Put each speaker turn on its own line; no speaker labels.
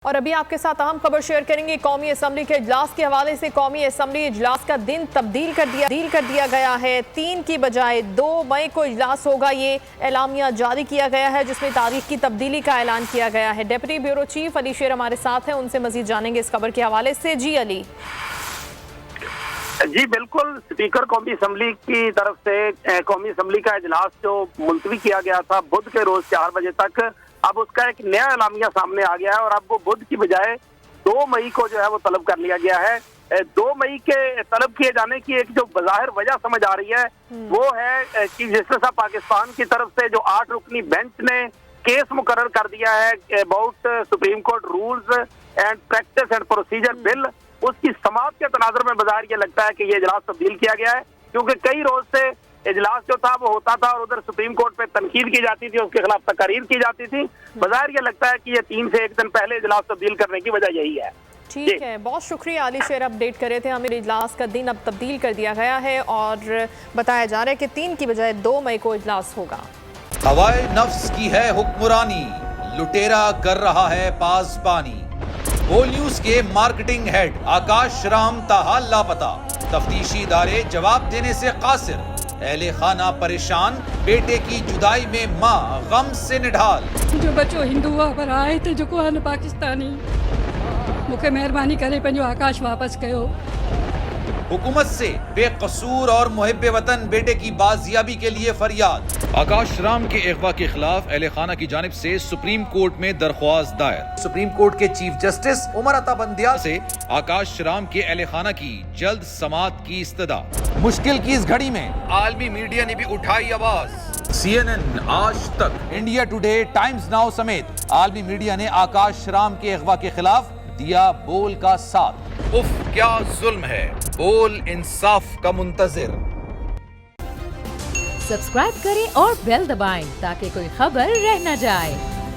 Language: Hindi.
और अभी आपके साथ अहम खबर शेयर करेंगे। कौमी असम्बली के इजलास के हवाले से कौमी असम्बली इजलास का दिन तब्दील कर दिया गया है। 3 की बजाय 2 मई को इजलास होगा। ये एलामिया जारी किया गया है जिसमें तारीख की तब्दीली का ऐलान किया गया है। डेप्यूटी ब्यूरो चीफ अली शेर हमारे साथ हैं, उनसे मजीद जानेंगे इस खबर के हवाले से। जी अली।
जी बिल्कुल, स्पीकर कौमी असम्बली की तरफ से कौमी असम्बली का इजलास जो मुलतवी किया गया था बुध के रोज 4 बजे तक, अब उसका एक नया एलामिया सामने आ गया है और अब वो बुध की बजाय 2 मई को जो है वो तलब कर लिया गया है। 2 मई के तलब किए जाने की एक जो बज़ाहिर वजह समझ आ रही है वो है चीफ जस्टिस ऑफ पाकिस्तान की तरफ से जो 8 रुकनी बेंच ने केस मुकर्रर कर दिया है about supreme court rules and practice and procedure bill, उसकी समाअत के तनाजुर में बाजार ये लगता है कि ये इजलास तब्दील किया गया है, क्योंकि कई रोज से इजलास जो था वो होता था और उधर सुप्रीम कोर्ट पे तनकीद की जाती थी, उसके खिलाफ तकारीर की जाती थी। बाजार ये लगता है कि ये 3 से 1 दिन पहले इजलास तब्दील करने की वजह यही है।
ठीक है, बहुत शुक्रिया अली शेर, अपडेट कर रहे थे हमें। इजलास का दिन अब तब्दील कर दिया गया है और बताया जा रहा है कि 3 की बजाय 2 मई को इजलास होगा।
हवाए नफ्स की है हुक्मरानी, लुटेरा कर रहा है पासबानी। बोल न्यूज के मार्केटिंग हेड आकाश राम ताहा लापता, तफ्तीशी इदारे जवाब देने से कासिर। अहले खाना परेशान, बेटे की जुदाई में माँ गम से निढाल।
जो बच्चो हिंदू पर आए थे जो को पाकिस्तानी, मुझे मेहरबानी करे पंहिंजो आकाश वापस कयो।
हुकूमत से बेकसूर और मुहिब्बे वतन बेटे की बाजियाबी के लिए फरियाद। आकाश राम के अगवा के खिलाफ अहले खाना की जानिब से सुप्रीम कोर्ट में दरख्वास्त दायर। सुप्रीम कोर्ट के चीफ जस्टिस उमर अता बंदियाल से आकाश राम के अहले खाना की जल्द समाअत की इस्तदा। मुश्किल की इस घड़ी में आलमी मीडिया ने भी उठाई आवाज। CNN, आज तक, इंडिया टुडे, टाइम्स नाउ समेत आलमी मीडिया ने आकाश राम के अगवा के खिलाफ दिया बोल का साथ। उफ क्या जुल्म है, बोल इंसाफ का मुंतजिर।
सब्सक्राइब करें और बेल दबाएं ताकि कोई खबर रह न जाए।